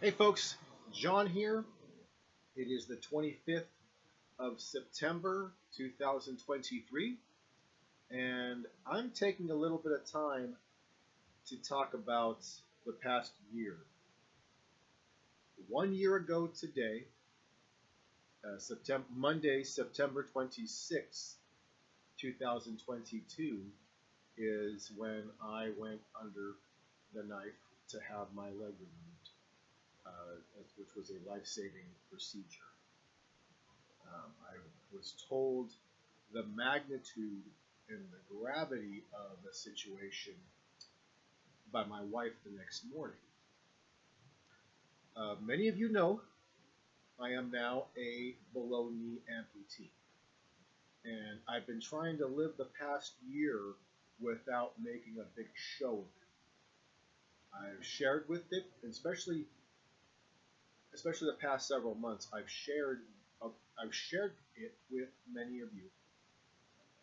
Hey folks, John here. It is the 25th of September 2023, and I'm taking a little bit of time to talk about the past year. 1 year ago today, Monday, September 26th, 2022, is when I went under the knife to have my leg removed, which was a life saving procedure. I was told the magnitude and the gravity of the situation by my wife the next morning. Many of you know I am now a below knee amputee, and I've been trying to live the past year without making a big show of it. I've shared with it, and especially the past several months, I've shared it with many of you,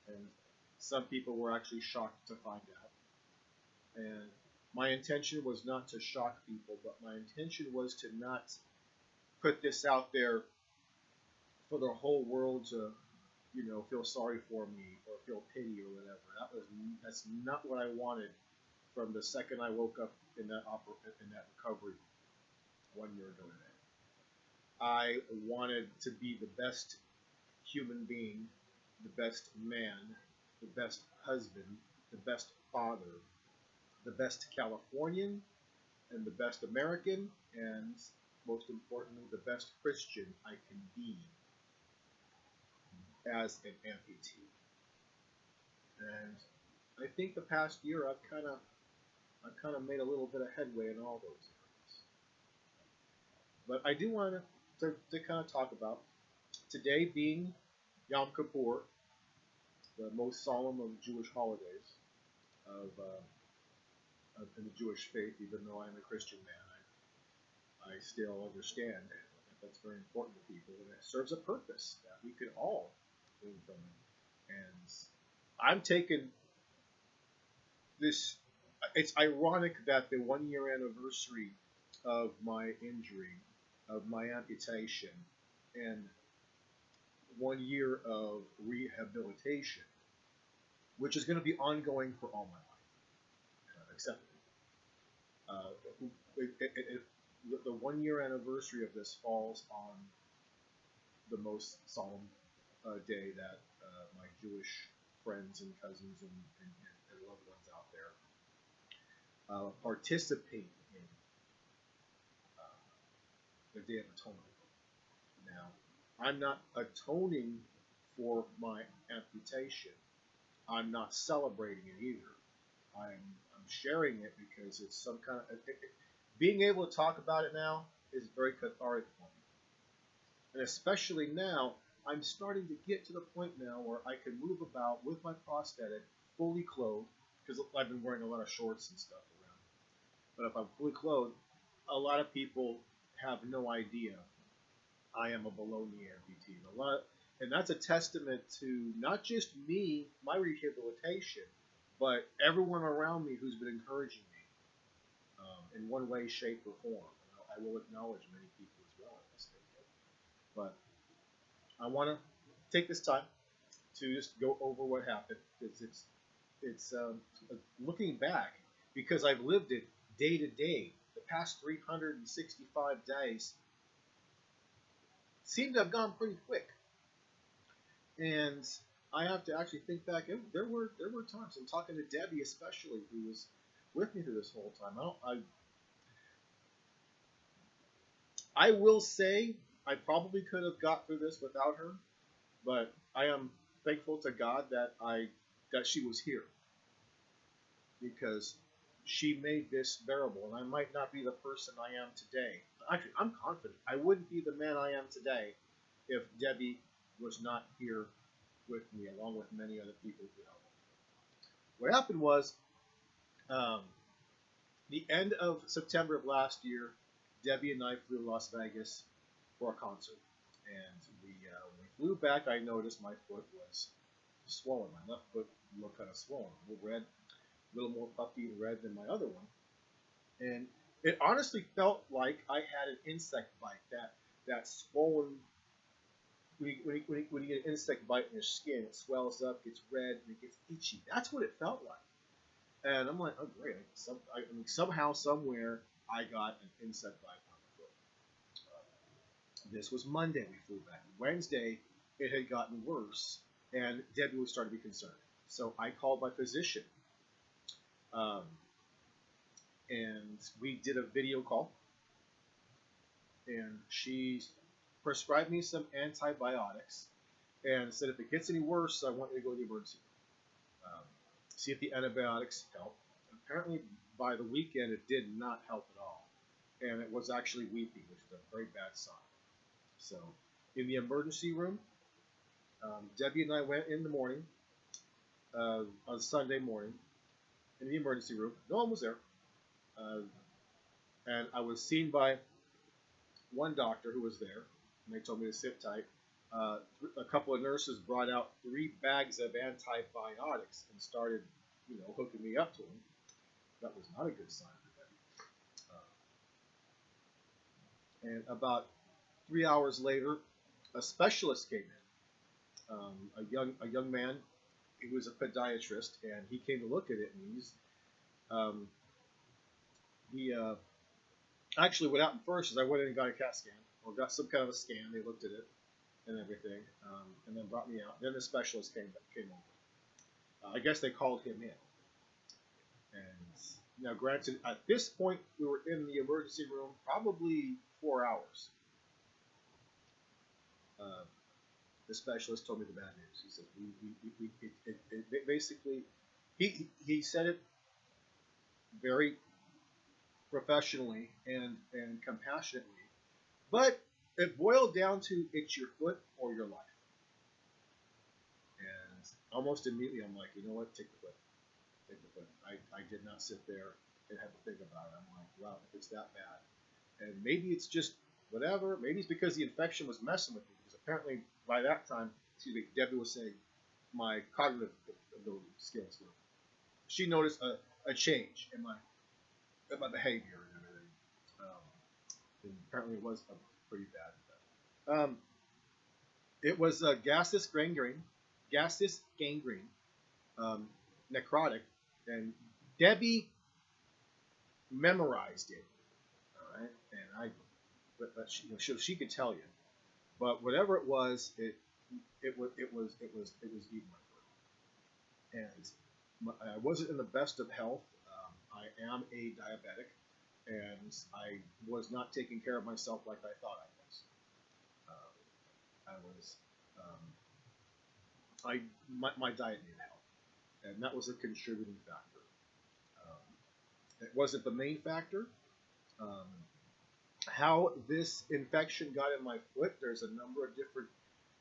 and some people were actually shocked to find out. And my intention was not to shock people, but my intention was to not put this out there for the whole world to, feel sorry for me or feel pity or whatever. That's not what I wanted from the second I woke up in that recovery 1 year ago today. I wanted to be the best human being, the best man, the best husband, the best father, the best Californian, and the best American, and most importantly, the best Christian I can be as an amputee. And I think the past year I've kind of made a little bit of headway in all those areas. But I do want to kind of talk about today being Yom Kippur, the most solemn of Jewish holidays in the Jewish faith. Even though I'm a Christian man, I still understand that that's very important to people, and it serves a purpose that we could all glean from it. And I'm taking this. It's ironic that the 1 year anniversary of my injury, of my amputation, and 1 year of rehabilitation, which is going to be ongoing for all my life, except the 1 year anniversary of this falls on the most solemn day that my Jewish friends and cousins and loved ones out there participate in the Day of Atonement. Now, I'm not atoning for my amputation. I'm not celebrating it either. I'm sharing it because it's some kind of being able to talk about it now is very cathartic for me. And especially now, I'm starting to get to the point now where I can move about with my prosthetic fully clothed, because I've been wearing a lot of shorts and stuff around. But if I'm fully clothed, a lot of people have no idea I am a below knee amputee. And that's a testament to not just me, my rehabilitation, but everyone around me who's been encouraging me in one way, shape, or form. I will acknowledge many people as well in this thing. But I want to take this time to just go over what happened. It's looking back, because I've lived it day to day. The past 365 days seem to have gone pretty quick, and I have to actually think back. There were times. I'm talking to Debbie especially, who was with me through this whole time. I will say I probably could have got through this without her, but I am thankful to God that she was here, because she made this bearable, and I might not be the person I am today. Actually, I'm confident I wouldn't be the man I am today if Debbie was not here with me, along with many other people who helped. What happened was, the end of September of last year, Debbie and I flew to Las Vegas for a concert, and when we flew back, I noticed my foot was swollen. My left foot looked kind of swollen, a little red, a little more puffy and red than my other one. And It honestly felt like I had an insect bite. That swollen. When you get an insect bite in your skin, it swells up, gets red, and it gets itchy. That's what it felt like. And I'm like, oh great. I mean, somehow, somewhere, I got an insect bite on my foot. This was Monday. We flew back. Wednesday, it had gotten worse, and Debbie was starting to be concerned. So I called my physician, um, and we did a video call, and she prescribed me some antibiotics, and said if it gets any worse, I want you to go to the emergency room. See if the antibiotics help. Apparently, by the weekend, it did not help at all, and it was actually weeping, which is a very bad sign. So, in the emergency room, Debbie and I went in the morning, on Sunday morning, in the emergency room. No one was there, uh, and I was seen by one doctor who was there, and they told me to sit tight. A couple of nurses brought out 3 bags of antibiotics and started, hooking me up to them. That was not a good sign for them. And about 3 hours later, a specialist came in. A young man. He was a podiatrist, and he came to look at it, and um, he actually what happened first is I went in and got a CAT scan or got some kind of a scan. They looked at it and everything, and then brought me out. Then the specialist came over. I guess they called him in. And now, granted, at this point, we were in the emergency room probably 4 hours. Uh, the specialist told me the bad news. He said, basically, he said it very professionally and compassionately, but it boiled down to it's your foot or your life. And almost immediately, I'm like, you know what? Take the foot. Take the foot. I did not sit there and have to think about it. I'm like, wow, if it's that bad. And maybe it's just whatever. Maybe it's because the infection was messing with me. Because apparently by that time, Debbie was saying my cognitive ability skills. She noticed a change in my behavior and everything. And apparently it was pretty bad. It was gaseous gangrene, necrotic, and Debbie memorized it. All right, and but she could tell you, but whatever it was, it was eating my foot, and I wasn't in the best of health. I am a diabetic, and I was not taking care of myself like I thought I was. I was, my diet needed help, and that was a contributing factor. It wasn't the main factor. Um, how this infection got in my foot, there's a number of different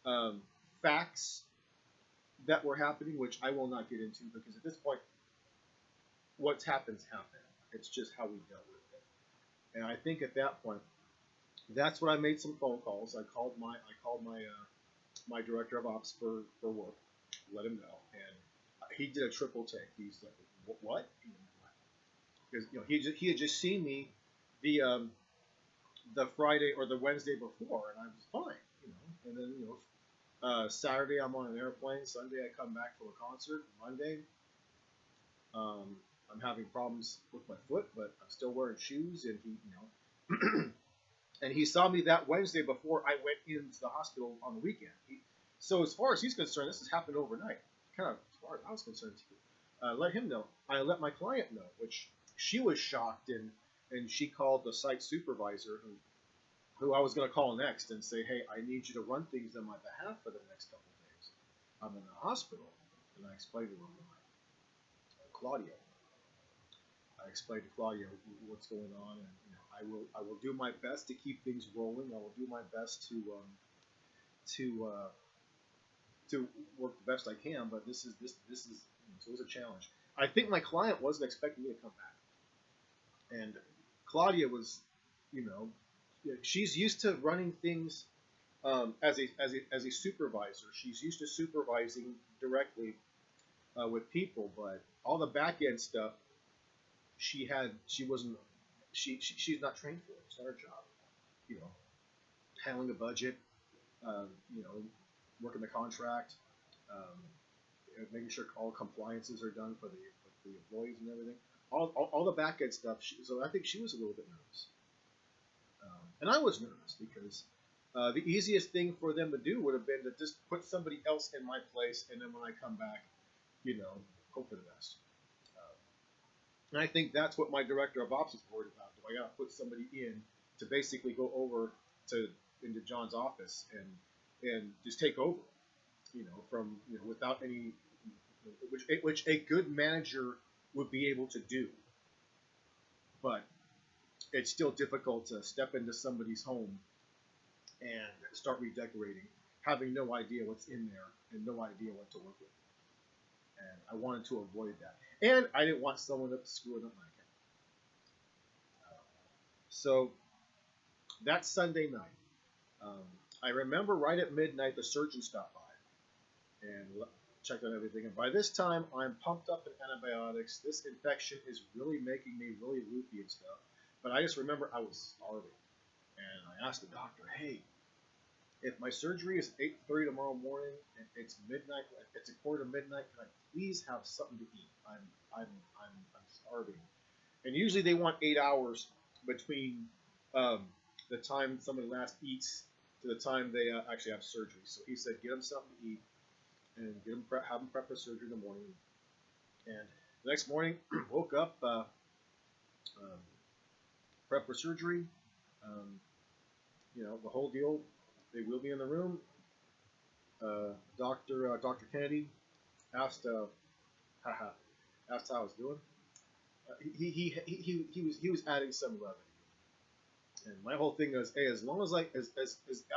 um, facts that were happening, which I will not get into because at this point, what's happened. It's just how we dealt with it. And I think at that point, that's when I made some phone calls. I called my director of ops for work, let him know, and he did a triple take. He's like, what? Because he had just seen me the Friday or the Wednesday before, and I was fine, And then Saturday I'm on an airplane. Sunday I come back from a concert. Monday, I'm having problems with my foot, but I'm still wearing shoes, and and he saw me that Wednesday before I went into the hospital on the weekend. So as far as he's concerned, this has happened overnight. Kind of as far as I was concerned, let him know. I let my client know, which she was shocked, and she called the site supervisor who I was going to call next and say, hey, I need you to run things on my behalf for the next couple of days. I'm in the hospital, and I explained to her, Claudia. I explained to Claudia what's going on, and I will do my best to keep things rolling. I will do my best to work the best I can. But this is so it was a challenge. I think my client wasn't expecting me to come back, and Claudia was, she's used to running things as a supervisor. She's used to supervising directly with people, but all the back end stuff she she's not trained for it. It's not her job. You know, handling the budget, you know, working the contract, um, making sure all compliances are done for the employees and everything. All the back end stuff. So I think she was a little bit nervous, and I was nervous because the easiest thing for them to do would have been to just put somebody else in my place, and then when I come back, you know, hope for the best. And I think that's what my director of ops is worried about. Do I got to put somebody in to basically go over to into John's office and just take over, you know, from without any, which a good manager would be able to do, but it's still difficult to step into somebody's home and start redecorating, having no idea what's in there and no idea what to work with. And I wanted to avoid that. And I didn't want someone to screw it up like it. So that's Sunday night. I remember right at midnight the surgeon stopped by and checked on everything. And by this time, I'm pumped up in antibiotics. This infection is really making me really loopy and stuff. But I just remember I was starving. And I asked the doctor, hey, if my surgery is 8:30 tomorrow morning and it's midnight, it's a quarter to midnight, can I please have something to eat? I'm starving. And usually they want 8 hours between the time somebody last eats to the time they actually have surgery. So he said, get them something to eat and have them prep for surgery in the morning. And the next morning, woke up, prep for surgery. You know, the whole deal. They wheeled me in the room. Dr. Kennedy asked asked how I was doing. He was adding some levity. And my whole thing is, hey, as long as I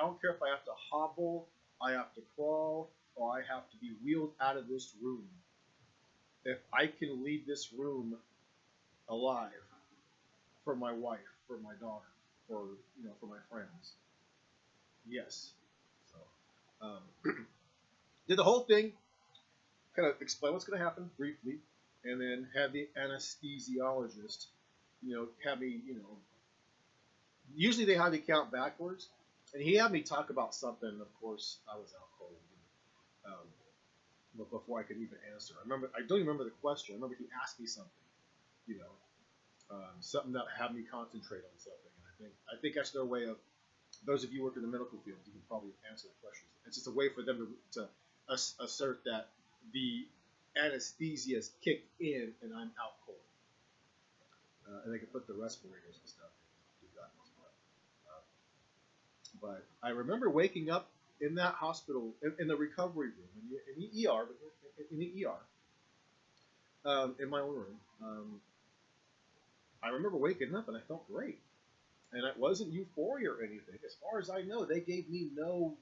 don't care if I have to hobble, I have to crawl, or I have to be wheeled out of this room. If I can leave this room alive for my wife, for my daughter, for for my friends, yes. So did the whole thing, kind of explain what's going to happen briefly, and then have the anesthesiologist, have me, usually they have you count backwards, and he had me talk about something. Of course, I was out cold, but before I could even answer. I don't even remember the question. I remember he asked me something, something that had me concentrate on something. And I think that's their way of, those of you who work in the medical field, you can probably answer the questions. It's just a way for them to assert that the anesthesia is kicked in and I'm out cold. And they can put the respirators and stuff in. God knows what. But I remember waking up in that hospital, in the recovery room, in the ER, in my own room. I remember waking up and I felt great. And it wasn't euphoria or anything. As far as I know, they gave me no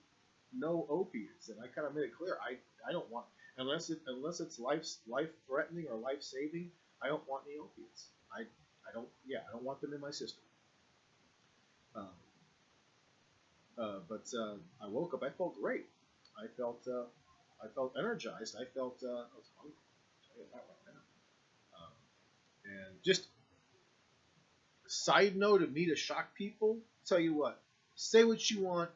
opiates, and I kind of made it clear I don't want, unless it's life threatening or life saving, I don't want any opiates. I don't want them in my system. But I woke up. I felt great. I felt energized. I was hungry. I'll tell you that right now. And just side note of me to shock people. Tell you what, say what you want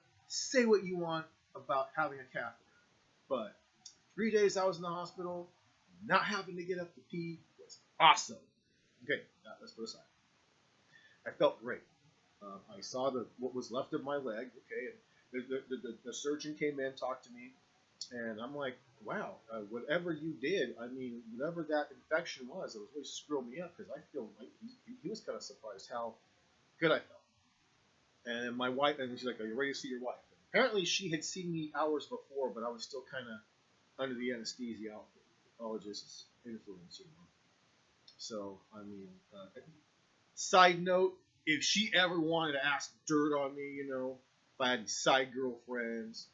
about having a catheter. But 3 days I was in the hospital, not having to get up to pee was awesome. Okay, let's put aside. I felt great. I saw what was left of my leg. Okay, and the surgeon came in, talked to me, and I'm like, wow, whatever you did, whatever that infection was, it was really screwing me up, because I feel like he was kind of surprised how good I felt. And my wife, and she's like, are you ready to see your wife? And apparently she had seen me hours before, but I was still kind of under the anesthesiologist's influence, So, side note, if she ever wanted to ask dirt on me, if I had any side girlfriends,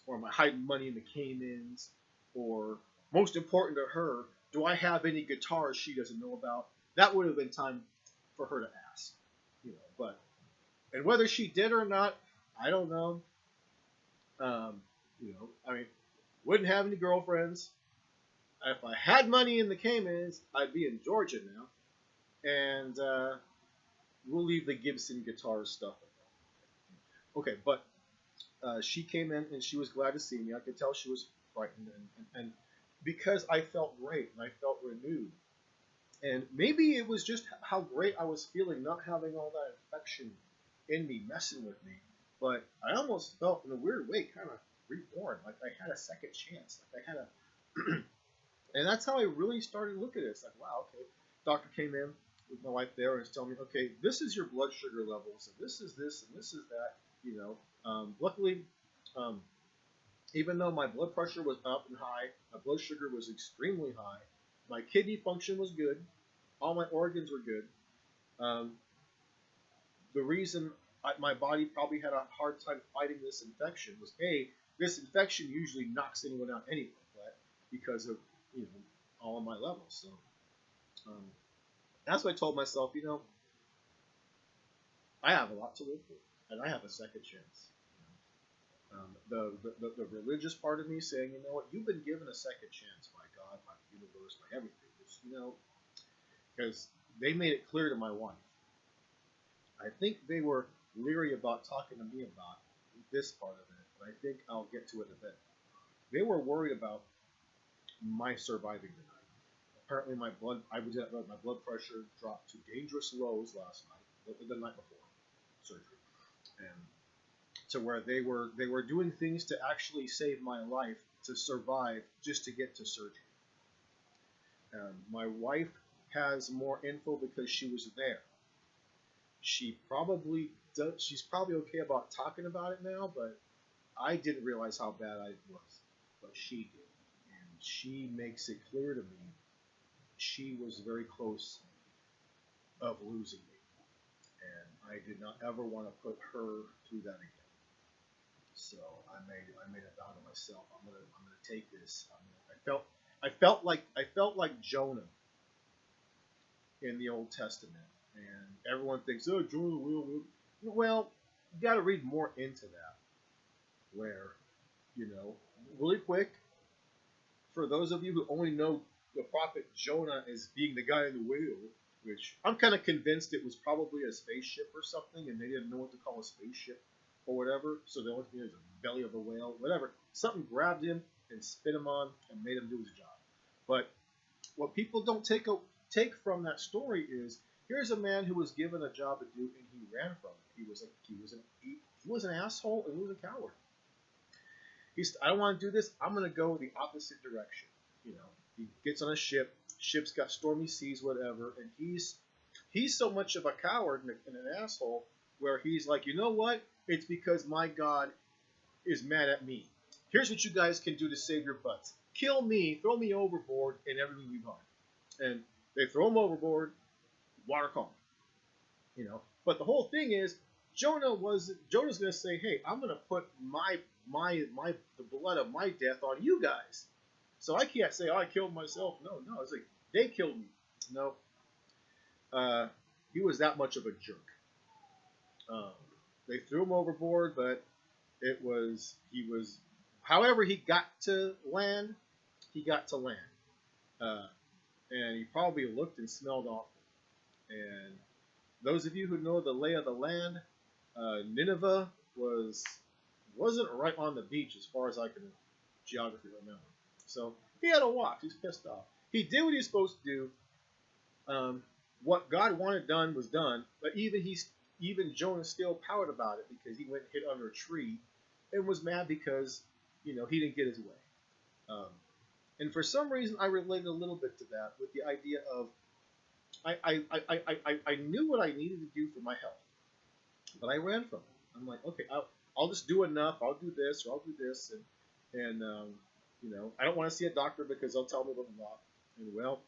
or am I hiding money in the Caymans, or most important to her, do I have any guitars she doesn't know about? That would have been time for her to ask, and whether she did or not, I don't know. Wouldn't have any girlfriends. If I had money in the Caymans, I'd be in Georgia now, and we'll leave the Gibson guitar stuff. Okay, but she came in and she was glad to see me. I could tell she was frightened, and because I felt great and I felt renewed, and maybe it was just how great I was feeling, not having all that infection in me messing with me. But I almost felt, in a weird way, kind of reborn. Like I had a second chance. Like I had a, and that's how I really started looking at it. It's like, wow, okay. Doctor came in with my wife there and was telling me, okay, this is your blood sugar levels, and this is this, and this is that. You know, luckily, um, even though my blood pressure was up and high, my blood sugar was extremely high. My kidney function was good. All my organs were good. Um, the reason my body probably had a hard time fighting this infection was this infection usually knocks anyone out anyway, but because of you know all of my levels. So um, that's what I told myself. I have a lot to live for, and I have a second chance. The religious part of me saying, you know what, you've been given a second chance by God, by the universe, by everything. Because they made it clear to my wife. I think they were leery about talking to me about this part of it, but I think I'll get to it in a bit. They were worried about my surviving the night. Apparently, my blood pressure dropped to dangerous lows last night, the night before surgery, and to where they were doing things to actually save my life to survive just to get to surgery. My wife has more info because she was there. She's probably okay about talking about it now, but I didn't realize how bad I was, but she did, and she makes it clear to me she was very close of losing me, and I did not ever want to put her through that again. So I made a vow to myself. I'm gonna take this. I felt like Jonah in the Old Testament, and everyone thinks, oh, Jonah will. Well, you got to read more into that. Where, really quick, for those of you who only know the prophet Jonah as being the guy in the whale, which I'm kind of convinced it was probably a spaceship or something, and they didn't know what to call a spaceship or whatever, so the only thing is the belly of the whale, whatever. Something grabbed him and spit him on and made him do his job. But what people don't take from that story is here's a man who was given a job to do and he ran from it. He was an asshole and he was a coward. I don't want to do this. I'm going to go the opposite direction. He gets on a ship. Ship's got stormy seas, whatever, and he's so much of a coward and an asshole where he's like, you know what? It's because my God is mad at me. Here's what you guys can do to save your butts. Kill me, throw me overboard, and everything will be fine. And they throw him overboard, water calm. But the whole thing is, Jonah's going to say, hey, I'm going to put the blood of my death on you guys. So I can't say, oh, I killed myself. No, it's like, they killed me. No. He was that much of a jerk. They threw him overboard, but however he got to land, and he probably looked and smelled awful. And those of you who know the lay of the land, Nineveh wasn't right on the beach as far as I can geography remember. So he had to walk. He's pissed off. He did what he was supposed to do. What God wanted done was done, but even Jonah still pouted about it because he went and hid under a tree and was mad because he didn't get his way. And for some reason, I related a little bit to that with the idea of I knew what I needed to do for my health, but I ran from it. I'm like, okay, I'll just do enough. I'll do this or I'll do this, and I don't want to see a doctor because they'll tell me blah blah blah. And well,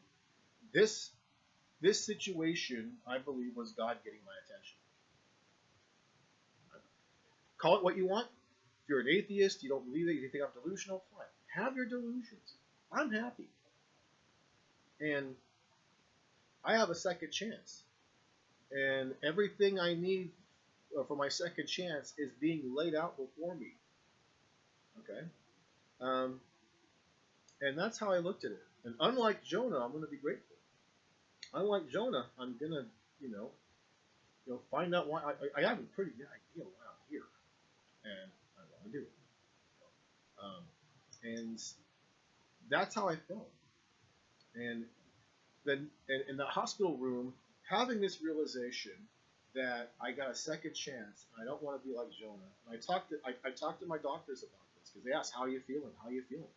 this situation, I believe, was God getting my attention. Call it what you want. If you're an atheist, you don't believe it, you think I'm delusional, fine. Have your delusions. I'm happy. And I have a second chance. And everything I need for my second chance is being laid out before me. Okay? And that's how I looked at it. And unlike Jonah, I'm going to be grateful. Unlike Jonah, I'm going to, find out why. I have a pretty good idea why I'm here, and I want to do it. And that's how I felt. And then in the hospital room, having this realization that I got a second chance, and I don't want to be like Jonah. And I talked to my doctors about this because they asked, "How are you feeling? How are you feeling?"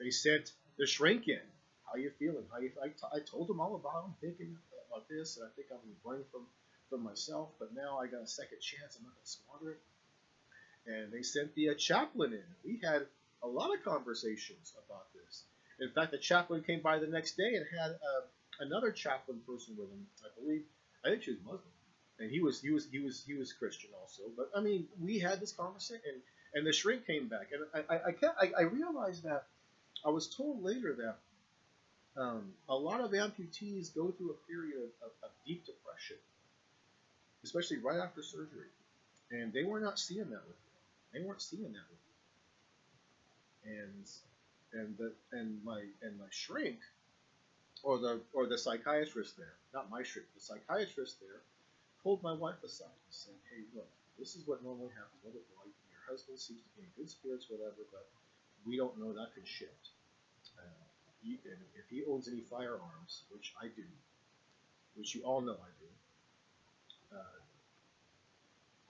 They sent the shrink in. How you feeling? I told them all about. I'm thinking about this, and I think I'm running from myself. But now I got a second chance. I'm not gonna squander it. And they sent the chaplain in. We had a lot of conversations about this. In fact, the chaplain came by the next day and had another chaplain person with him. I think she was Muslim, and he was Christian also. But I mean, we had this conversation, and the shrink came back, and I realized that I was told later that a lot of amputees go through a period of deep depression, especially right after surgery, and they were not seeing that with me. They weren't seeing that with me. And my shrink, or the psychiatrist there, not my shrink, the psychiatrist there, pulled my wife aside and said, "Hey, look, this is what normally happens. Your husband seems to be in good spirits, whatever, but we don't know, that could shift. And if he owns any firearms, which I do, which you all know I do,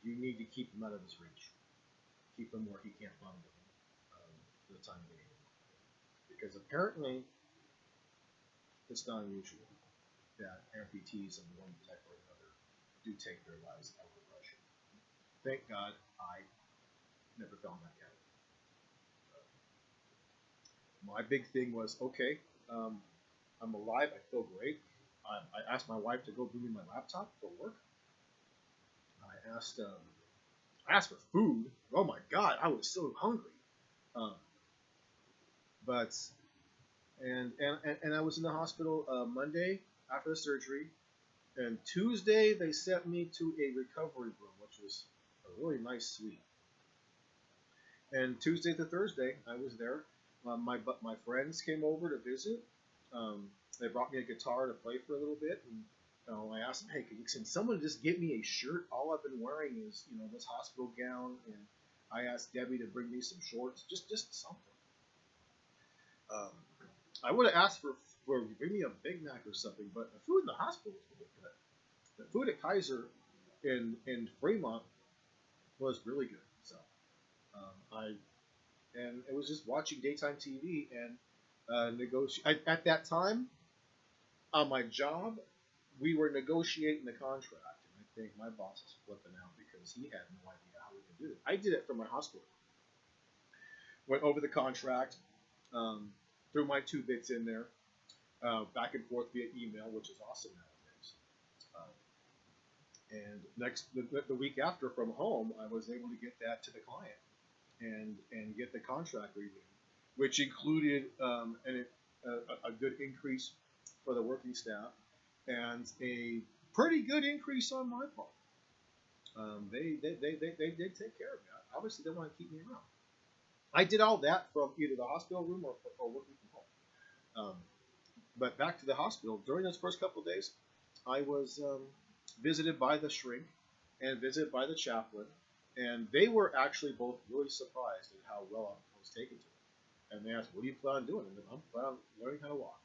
you need to keep him out of his reach. Keep him where he can't bother them for the time being. Because apparently it's not unusual that amputees of one type or another do take their lives out of depression. Thank God I never found that out. My big thing was, okay, I'm alive, I feel great. I asked my wife to go bring me my laptop for work. I asked for food. Oh my God, I was so hungry. Um, but and I was in the hospital Monday after the surgery, and Tuesday they sent me to a recovery room, which was a really nice suite. And Tuesday to Thursday I was there. My friends came over to visit. They brought me a guitar to play for a little bit, and I asked them, "Hey, can someone just get me a shirt? All I've been wearing is this hospital gown." And I asked Debbie to bring me some shorts, just something. Um, I would have asked for bring me a Big Mac or something, but the food in the hospital was really good. The food at Kaiser in Fremont was really good. So I and it was just watching daytime TV and negotiate. At that time on my job, we were negotiating the contract, and I think my boss was flipping out because he had no idea how we could do it. I did it from my hospital. Went over the contract, um, threw my two bits in there, back and forth via email, which is awesome nowadays. And the week after from home, I was able to get that to the client and get the contract renewed, which included a good increase for the working staff and a pretty good increase on my part. They did take care of me. Obviously, they want to keep me around. I did all that from either the hospital room or working from home. But back to the hospital, during those first couple of days, I was visited by the shrink and visited by the chaplain, and they were actually both really surprised at how well I was taken to it. And they asked, "What do you plan on doing?" And I'm planning on learning how to walk.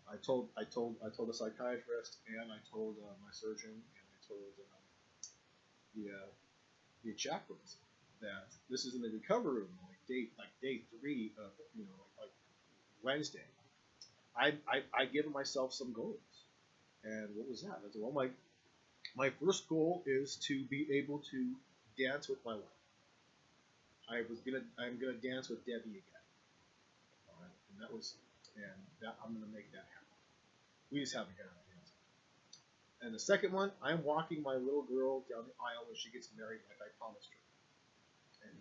I told the psychiatrist, and I told my surgeon, and I told the the chaplains that this is in the recovery room, like day 3 of like Wednesday. I given myself some goals, and what was that? I said, well, my first goal is to be able to dance with my wife. I'm gonna dance with Debbie again. All right, and I'm gonna make that happen. We just haven't got around to dancing. And the second one, I'm walking my little girl down the aisle when she gets married, like I promised her. And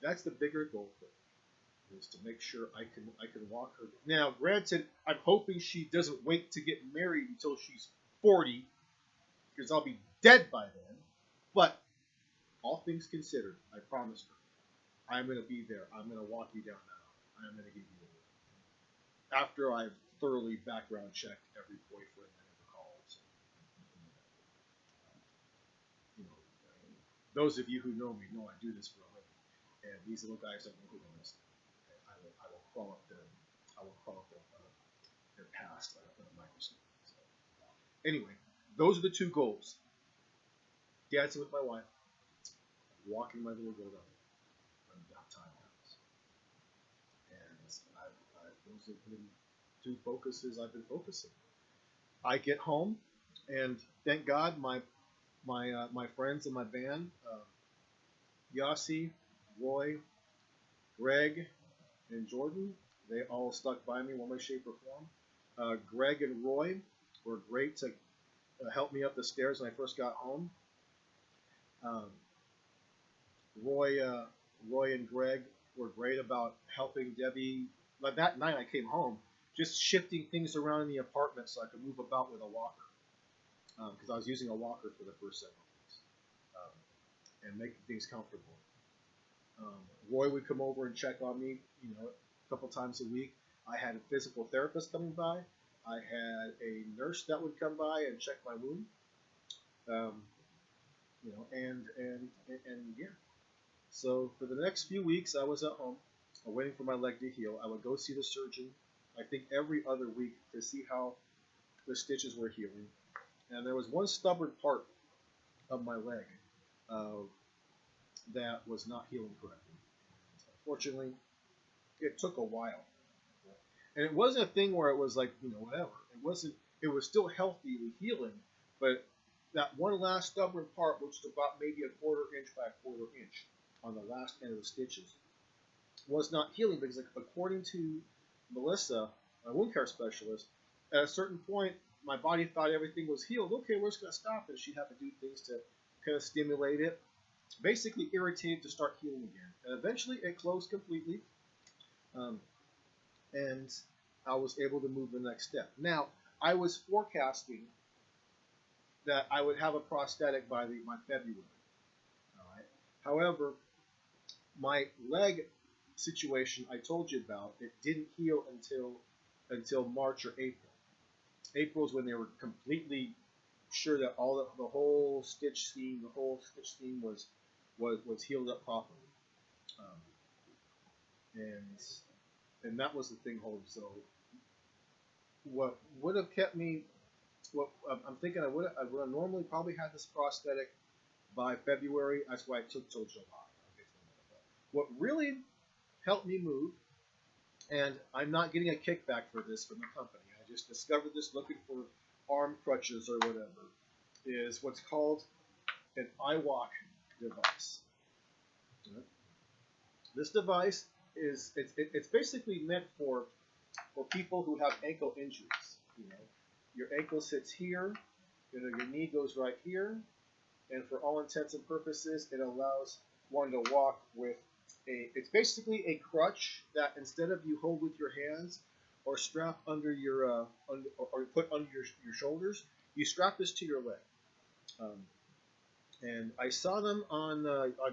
that's the bigger goal for me, is to make sure I can walk her. Now, granted, I'm hoping she doesn't wait to get married until she's 40, because I'll be dead by then. But all things considered, I promised her I'm going to be there. I'm going to walk you down that aisle. I'm going to give you a ring. After I've thoroughly background checked every boyfriend that ever calls. Those of you who know me know I do this for a living, and these little guys don't know who I is. I will crawl up their past like a microscope. So, anyway, those are the two goals: dancing with my wife, walking my little girl down about time comes. And those have been two focuses I've been focusing. I get home, and thank God my friends in my band, Yossi, Roy, Greg, and Jordan, they all stuck by me one way, shape, or form. Greg and Roy were great to help me up the stairs when I first got home. Um, Roy and Greg were great about helping Debbie. Like that night I came home, just shifting things around in the apartment so I could move about with a walker, because I was using a walker for the first several weeks, and making things comfortable. Roy would come over and check on me, a couple times a week. I had a physical therapist coming by. I had a nurse that would come by and check my wound. And yeah. So for the next few weeks, I was at home, waiting for my leg to heal. I would go see the surgeon, I think every other week, to see how the stitches were healing. And there was one stubborn part of my leg that was not healing correctly. Unfortunately, it took a while. And it wasn't a thing where it was like, whatever. It wasn't. It was still healthily healing, but that one last stubborn part, which is about maybe a quarter inch by a quarter inch on the last end of the stitches, was not healing because, according to Melissa, my wound care specialist, at a certain point, my body thought everything was healed. Okay, we're just going to stop it. She'd have to do things to kind of stimulate it, basically irritate it to start healing again. And eventually, it closed completely, and I was able to move the next step. Now, I was forecasting that I would have a prosthetic by my February. All right. However, my leg situation I told you about, it didn't heal until March or April. April is when they were completely sure that the whole stitch seam was healed up properly, and that was the thing holding. So what would have kept me? What I'm thinking, I would have normally probably had this prosthetic by February. That's why it took till July. What really helped me move, and I'm not getting a kickback for this from the company, I just discovered this looking for arm crutches or whatever, is what's called an iWalk device. Right? This device it's basically meant for people who have ankle injuries. Your ankle sits here, your knee goes right here, and for all intents and purposes, it allows one to walk with it's basically a crutch that instead of you hold with your hands or strap under your or put under your shoulders, you strap this to your leg. And I saw them on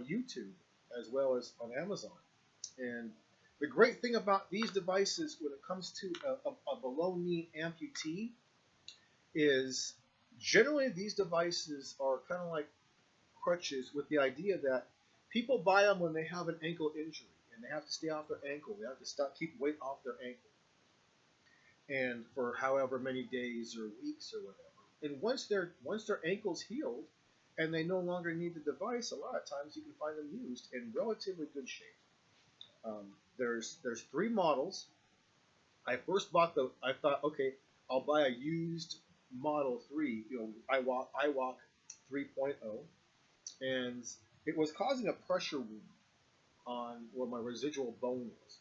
YouTube as well as on Amazon. And the great thing about these devices when it comes to a below knee amputee is generally these devices are kind of like crutches, with the idea that people buy them when they have an ankle injury and they have to stay off their ankle. They have to keep weight off their ankle, and for however many days or weeks or whatever. And once their ankle's healed and they no longer need the device, a lot of times you can find them used in relatively good shape. There's 3 models. I first bought I thought, okay, I'll buy a used Model 3, iWalk 3.0, and it was causing a pressure wound on where my residual bone was.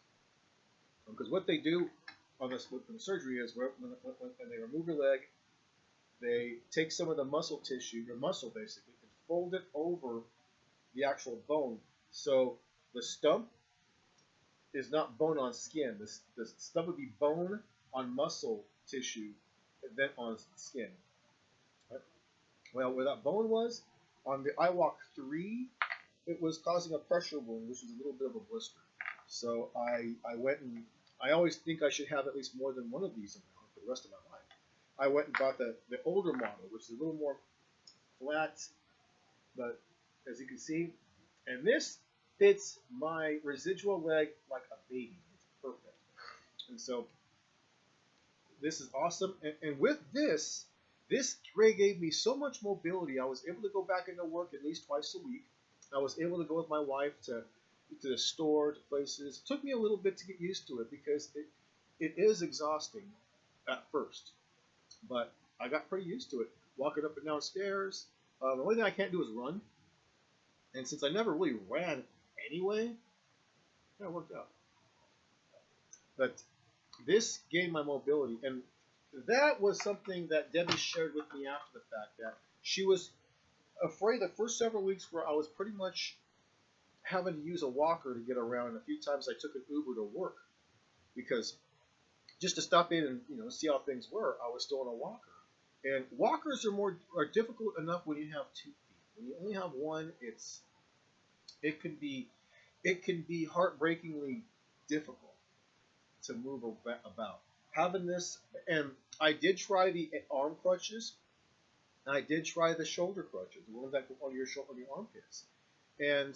Because what they do on the surgery is when they remove your leg, they take some of the muscle tissue, your muscle basically, and fold it over the actual bone. So the stump is not bone on skin. The stump would be bone on muscle tissue and then on skin. Right? Well, where that bone was, on the iWalk 3, it was causing a pressure wound, which was a little bit of a blister. So I went and I always think I should have at least more than one of these around for the rest of my life. I went and bought the older model, which is a little more flat, but as you can see. And this fits my residual leg like a baby. It's perfect. And so this is awesome. And with this ray gave me so much mobility. I was able to go back into work at least twice a week. I was able to go with my wife to the store, to places. It took me a little bit to get used to it because it is exhausting at first. But I got pretty used to it. Walking up and down stairs. The only thing I can't do is run. And since I never really ran anyway, it worked out. But this gained my mobility. And that was something that Debbie shared with me after the fact, that she was afraid the first several weeks where I was pretty much having to use a walker to get around. And a few times I took an Uber to work because just to stop in and see how things were, I was still in a walker. And walkers are difficult enough when you have 2 feet. When you only have one, it can be heartbreakingly difficult to move about. Having this, and I did try the arm crutches, and I did try the shoulder crutches, the ones that go on your armpits, and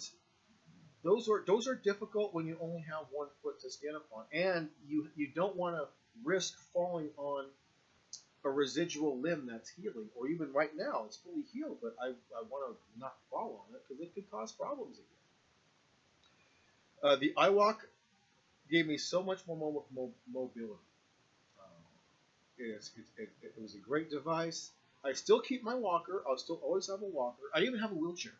those are difficult when you only have 1 foot to stand upon, and you don't want to risk falling on a residual limb that's healing, or even right now it's fully healed, but I want to not fall on it because it could cause problems again. The iWalk gave me so much more mobility. It was a great device. I still keep my walker. I'll still always have a walker. I even have a wheelchair,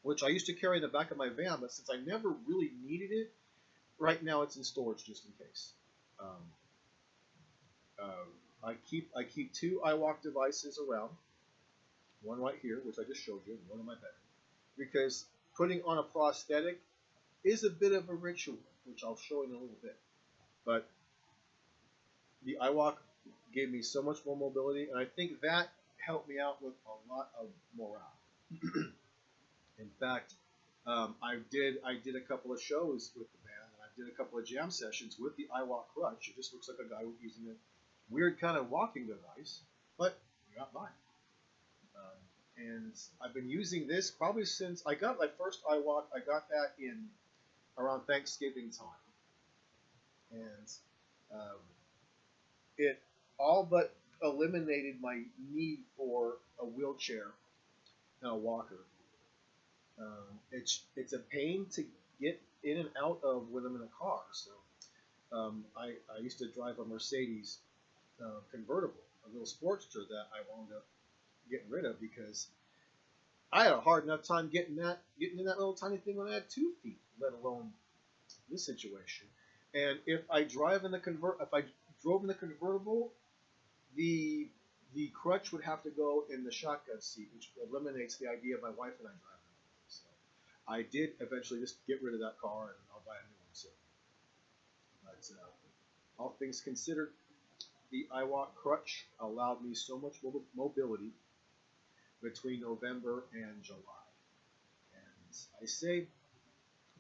which I used to carry in the back of my van, but since I never really needed it, right now it's in storage just in case. I keep 2 iWalk devices around, one right here, which I just showed you, and one in my bed, because putting on a prosthetic is a bit of a ritual, which I'll show in a little bit. But the iWalk gave me so much more mobility, and I think that helped me out with a lot of morale. In fact, I did a couple of shows with the band, and I did a couple of jam sessions with the iWalk crutch. It just looks like a guy using a weird kind of walking device, but we got by. And I've been using this probably since I got my first iWalk. I got that in around Thanksgiving time, and it all but eliminated my need for a wheelchair and a walker. It's a pain to get in and out of when I'm in a car. So I used to drive a Mercedes convertible, a little Sportster that I wound up getting rid of because I had a hard enough time getting in that little tiny thing when I had 2 feet, let alone this situation. And if I drove in the convertible, the crutch would have to go in the shotgun seat, which eliminates the idea of my wife and I driving. So I did eventually just get rid of that car, and I'll buy a new one soon. But all things considered, the iWalk crutch allowed me so much mobility between November and July. And I say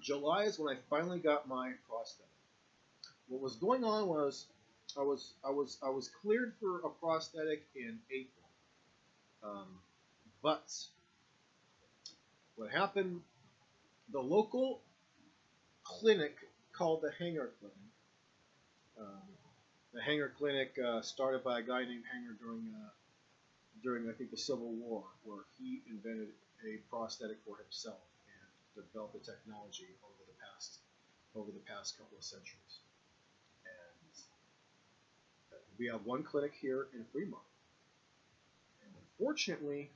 July is when I finally got my prosthetic. What was going on was I was cleared for a prosthetic in April, but what happened? The local clinic called the Hanger Clinic. The Hanger Clinic started by a guy named Hanger during I think the Civil War, where he invented a prosthetic for himself and developed the technology over the past couple of centuries. And we have one clinic here in Fremont. And unfortunately,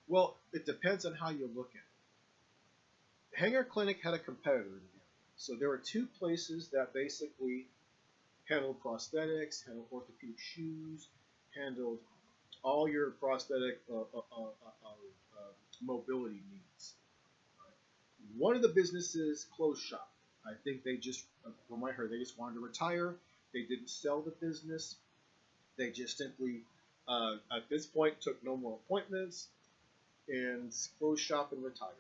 well, it depends on how you look at it. Hanger Clinic had a competitor in the area. So there were 2 places that basically handled prosthetics, handled orthopedic shoes, handled all your prosthetic mobility needs. One of the businesses closed shop. I think they just, from what I heard, they just wanted to retire. They didn't sell the business. They just simply, at this point, took no more appointments and closed shop and retired,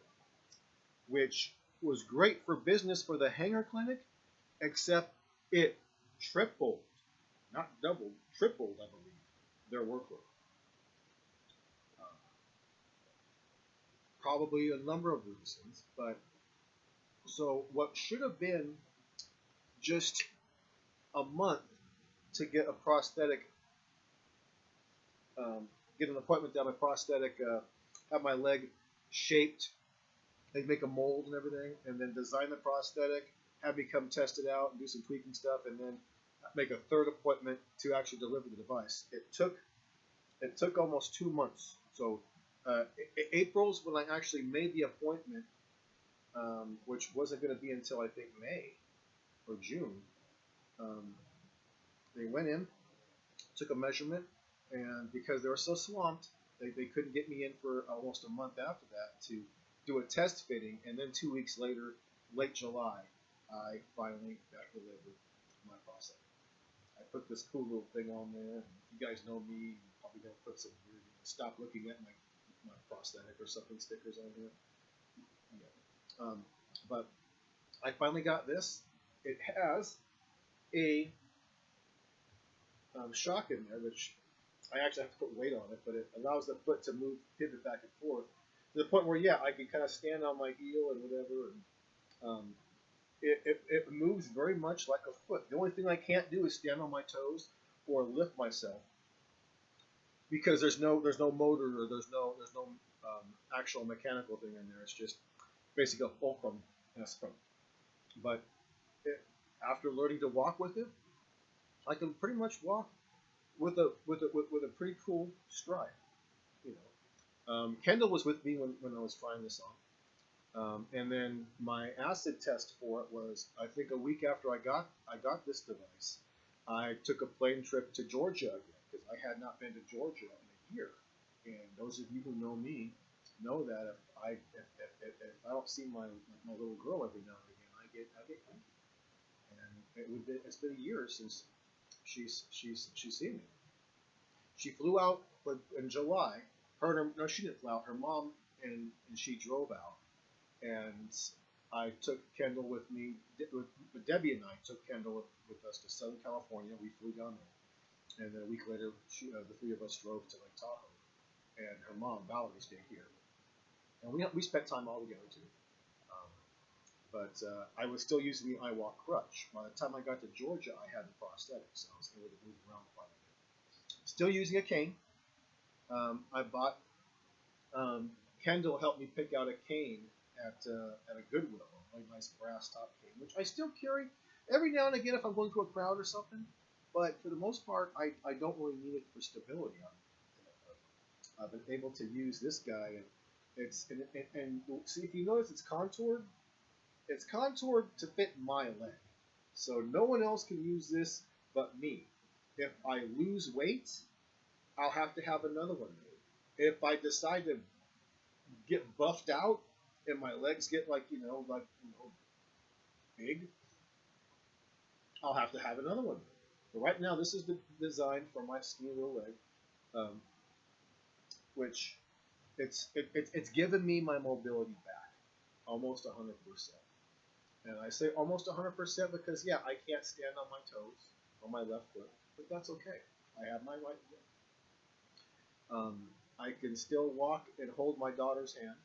which was great for business for the Hanger Clinic, except it tripled, not doubled, tripled, I believe, their workload. probably a number of reasons, but so what should have been just a month to get a prosthetic, get an appointment to have my prosthetic, have my leg shaped. They make a mold and everything, and then design the prosthetic, have me come test it out and do some tweaking stuff, and then make a third appointment to actually deliver the device. It took almost 2 months. So April's when I actually made the appointment, which wasn't going to be until I think May or June. They went in, took a measurement, and because they were so swamped, they couldn't get me in for almost a month after that to do a test fitting, and then 2 weeks later, late July, I finally got delivered my prosthetic. I put this cool little thing on there. You guys know me, I'm probably gonna put some weird stop looking at my prosthetic or something stickers on here. Yeah. But I finally got this. It has a shock in there, which I actually have to put weight on it, but it allows the foot to move, pivot back and forth to the point where, yeah, I can kind of stand on my heel and whatever. And it moves very much like a foot. The only thing I can't do is stand on my toes or lift myself because there's no motor or there's no actual mechanical thing in there. It's just basically a fulcrum and a sprung. But after learning to walk with it, I can pretty much walk with a pretty cool stride. You know, Kendall was with me when I was trying this on, and then my acid test for it was I think a week after I got this device. I took a plane trip to Georgia again because I had not been to Georgia in a year. And those of you who know me know that if I don't see my little girl every now and again, I get cranky. And it's been a year since she's seen me. She flew out in July. No, she didn't fly out. Her mom and she drove out, and I took Kendall with me. Debbie and I took Kendall with us to Southern California. We flew down there, and then a week later, the three of us drove to Lake Tahoe, and her mom, Valerie, stayed here, and we spent time all together too. But I was still using the iWalk crutch. By the time I got to Georgia, I had the prosthetic, so I was able to move around quite a bit. Still using a cane. I bought. Kendall helped me pick out a cane at a Goodwill, a really nice brass top cane, which I still carry every now and again if I'm going to a crowd or something. But for the most part, I don't really need it for stability. I've been able to use this guy, and see if you notice it's contoured. It's contoured to fit my leg, so no one else can use this but me. If I lose weight, I'll have to have another one made. If I decide to get buffed out and my legs get big, I'll have to have another one made. But right now, this is the design for my skinny little leg, which it's given me my mobility back almost 100%. And I say almost 100% because, yeah, I can't stand on my toes on my left foot, but that's okay. I have my right foot. I can still walk and hold my daughter's hand,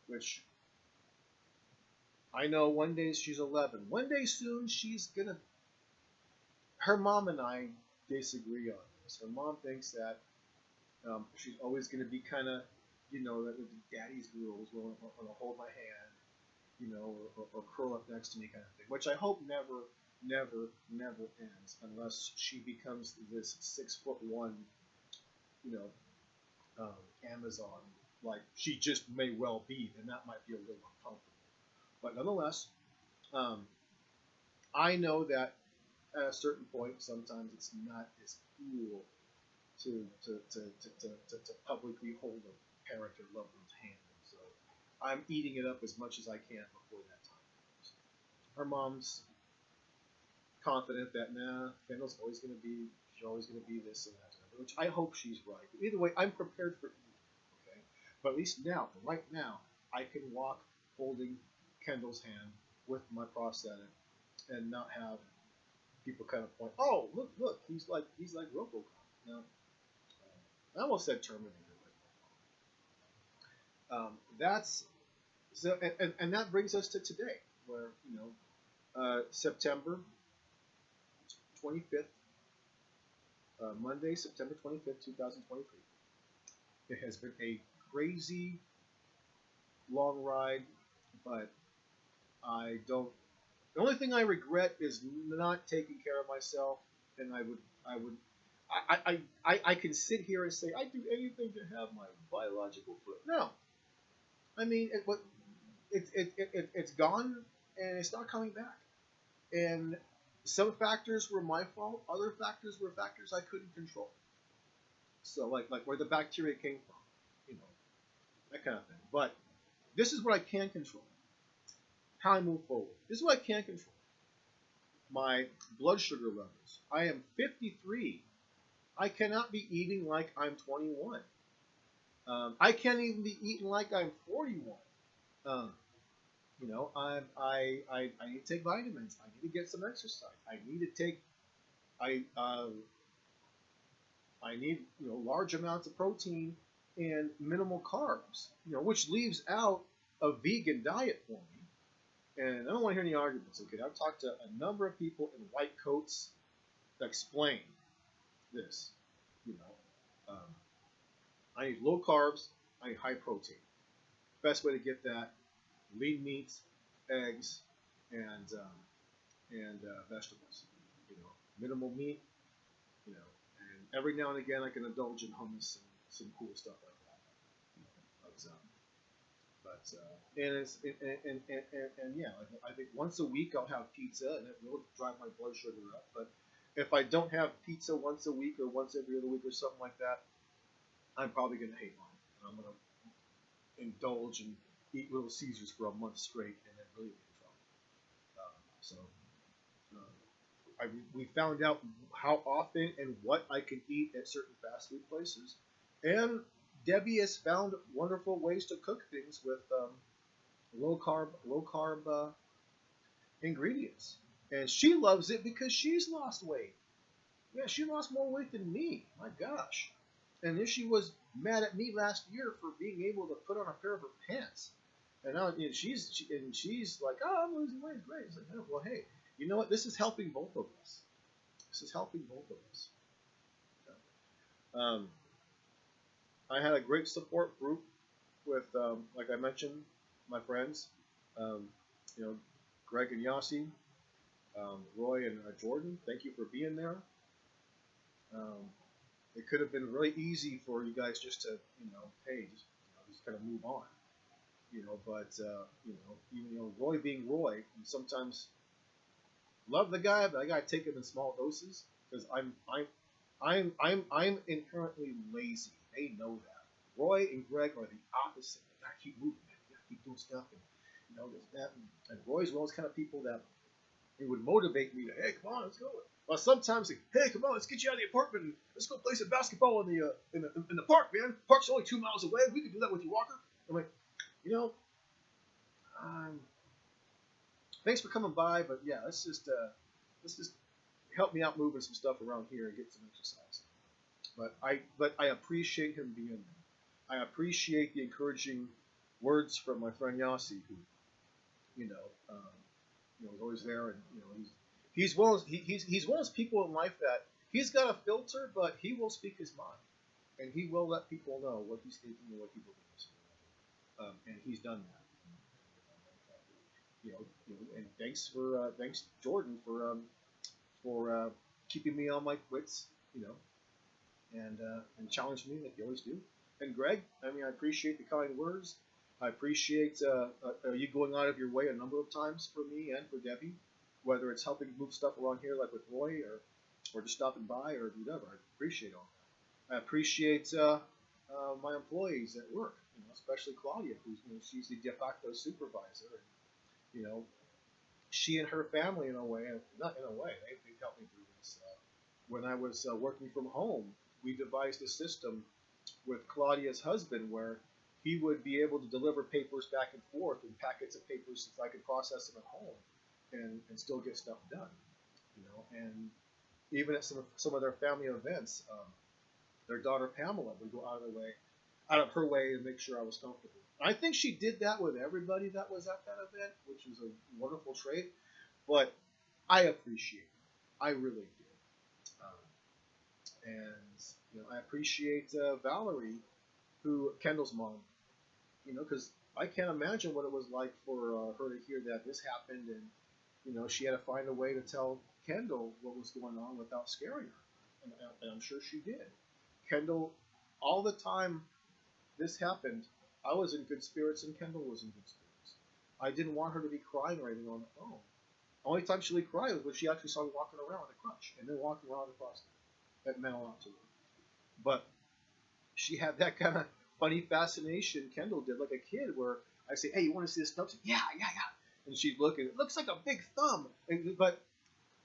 which I know one day she's 11. One day soon she's going to... Her mom and I disagree on this. Her mom thinks that she's always going to be kind of, that the daddy's girls will hold my hand, or curl up next to me kind of thing, which I hope never ends unless she becomes this 6'1", Amazon, like she just may well be, then that might be a little uncomfortable. But nonetheless, I know that at a certain point, sometimes it's not as cool to publicly hold a parent or loved one's hand. So I'm eating it up as much as I can before that time comes. Her mom's confident that Kendall's always going to be, she's always going to be this and that, which I hope she's right. But either way, I'm prepared for either. Okay, but at least now, right now, I can walk holding Kendall's hand with my prosthetic and not have people kind of point, oh, look, he's like RoboCop. No, I almost said Terminator. That's so, and that brings us to today, where September 25th, Monday, September 25th, 2023. It has been a crazy long ride, but I don't. The only thing I regret is not taking care of myself, and I can sit here and say I'd do anything to have my biological foot. No, I mean it's gone and it's not coming back. And some factors were my fault. Other factors were factors I couldn't control. So like where the bacteria came from, that kind of thing. But this is what I can control. How I move forward. This is what I can control. My blood sugar levels. I am 53. I cannot be eating like I'm 21. I can't even be eating like I'm 41. I need to take vitamins. I need to get some exercise. I I need large amounts of protein and minimal carbs. Which leaves out a vegan diet for me. And I don't want to hear any arguments. Okay, I've talked to a number of people in white coats that explain this. I need low carbs. I need high protein. Best way to get that: lean meats, eggs, and vegetables. Minimal meat. And every now and again I can indulge in hummus and some cool stuff like that. And it's and yeah, I think once a week I'll have pizza, and it will drive my blood sugar up. But if I don't have pizza once a week or once every other week or something like that, I'm probably gonna hate mine. I'm gonna indulge and eat Little Caesars for a month straight, and then really be in trouble. So we found out how often and what I can eat at certain fast food places, and Debbie has found wonderful ways to cook things with low carb ingredients, and she loves it because she's lost weight. Yeah, she lost more weight than me. My gosh. And then she was mad at me last year for being able to put on a pair of her pants. And now she's like, oh, I'm losing weight. Great. It's like, oh, well, hey, you know what? This is helping both of us. This is helping both of us. I had a great support group with, like I mentioned, my friends, Greg and Yossi, Roy and Jordan. Thank you for being there. It could have been really easy for you guys just to, hey, just kind of move on, But even Roy being Roy, and sometimes love the guy, but I gotta take him in small doses because I'm inherently lazy. They know that. Roy and Greg are the opposite. They gotta keep moving, man. You gotta keep doing stuff, and there's that. And Roy's one of those kind of people that it would motivate me to, hey, come on, let's go. Well, sometimes like, hey, come on, let's get you out of the apartment and let's go play some basketball in the park, man. Park's only 2 miles away. We can do that with your walker. I'm like, thanks for coming by, but yeah, let's just help me out moving some stuff around here and get some exercise. But I appreciate him being there. I appreciate the encouraging words from my friend Yossi, who, is always there, and he's one of those people in life that he's got a filter, but he will speak his mind, and he will let people know what he's thinking and what he believes, and he's done that. And thanks Jordan for keeping me on my wits, and challenging me like you always do. And Greg, I appreciate the kind words. I appreciate you going out of your way a number of times for me and for Debbie, whether it's helping move stuff around here like with Roy or just stopping by or whatever. I appreciate all that. I appreciate my employees at work, especially Claudia, who's she's the de facto supervisor. And, she and her family, in a way, not in a way, they've helped me through this. When I was working from home, we devised a system with Claudia's husband where he would be able to deliver papers back and forth and packets of papers so I could process them at home and still get stuff done. And even at some of their family events, their daughter Pamela would go out of her way to make sure I was comfortable. I think she did that with everybody that was at that event, which was a wonderful trait. But I appreciate it. I really did. And I appreciate Valerie, who Kendall's mom. Because I can't imagine what it was like for her to hear that this happened, and she had to find a way to tell Kendall what was going on without scaring her, and I'm sure she did. Kendall, all the time this happened, I was in good spirits, and Kendall was in good spirits. I didn't want her to be crying or anything on the phone. The only time she would cry was when she actually saw me walking around with a crutch, and then walking around across. That meant a lot to her. But she had that kind of funny fascination Kendall did, like a kid, where I say, "Hey, you want to see this thumb?" She'd, yeah, yeah, yeah. And she'd look, and it looks like a big thumb. But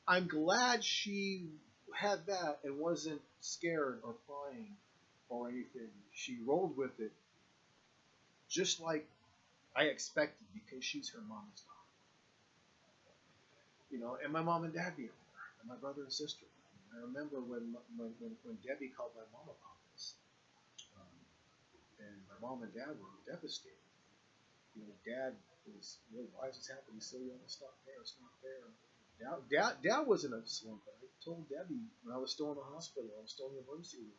I'm glad she had that and wasn't scared or crying or anything. She rolled with it just like I expected, because she's her mom's daughter. And my mom and dad being there, and my brother and sister. I remember when Debbie called my mom about this, and my mom and dad were devastated. Dad was, why is this happening so young? It's not fair. It's not fair. Dad was in a slump. I told Debbie when I was still in the hospital. I was still in the emergency room.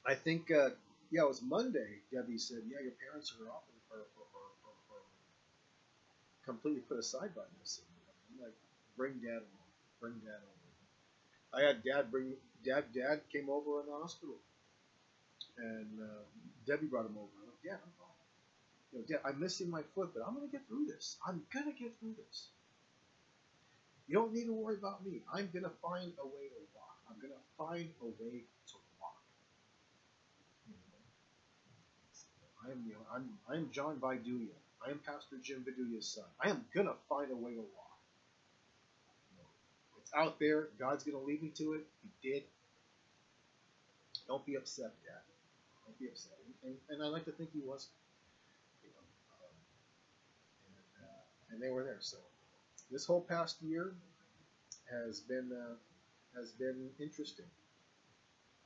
I think, it was Monday. Debbie said, "Yeah, your parents are off or completely put aside by this." And I'm like, "Bring Dad along. Bring Dad over." I had Dad came over in the hospital, and Debbie brought him over. I'm like, "Dad, I'm fine. Dad, I'm missing my foot, but I'm gonna get through this. I'm gonna get through this. You don't need to worry about me. I'm gonna find a way to walk. I'm gonna find a way to walk." I'm John Viduya. I am Pastor Jim Viduya's son. I am gonna find a way to walk. It's out there. God's gonna lead me to it. He did. Don't be upset, Dad. Don't be upset. And I like to think he wasn't. And they were there. So this whole past year has been interesting,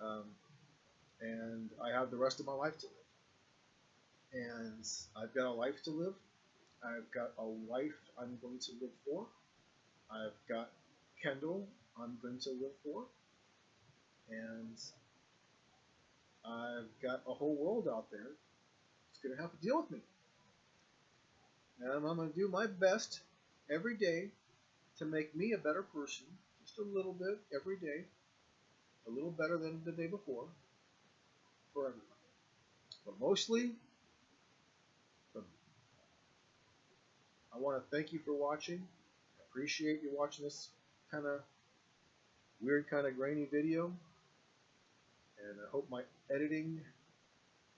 um, and I have the rest of my life to live. And I've got a life to live. I've got a wife I'm going to live for. I've got Kendall I'm going to live for, and I've got a whole world out there that's going to have to deal with me. And I'm going to do my best every day to make me a better person, just a little bit every day, a little better than the day before, for everybody. But mostly, I want to thank you for watching. I appreciate you watching this kind of weird, kind of grainy video. And I hope my editing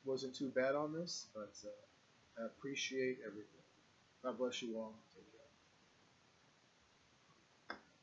wasn't too bad on this, but I appreciate everything. God bless you all. Take care.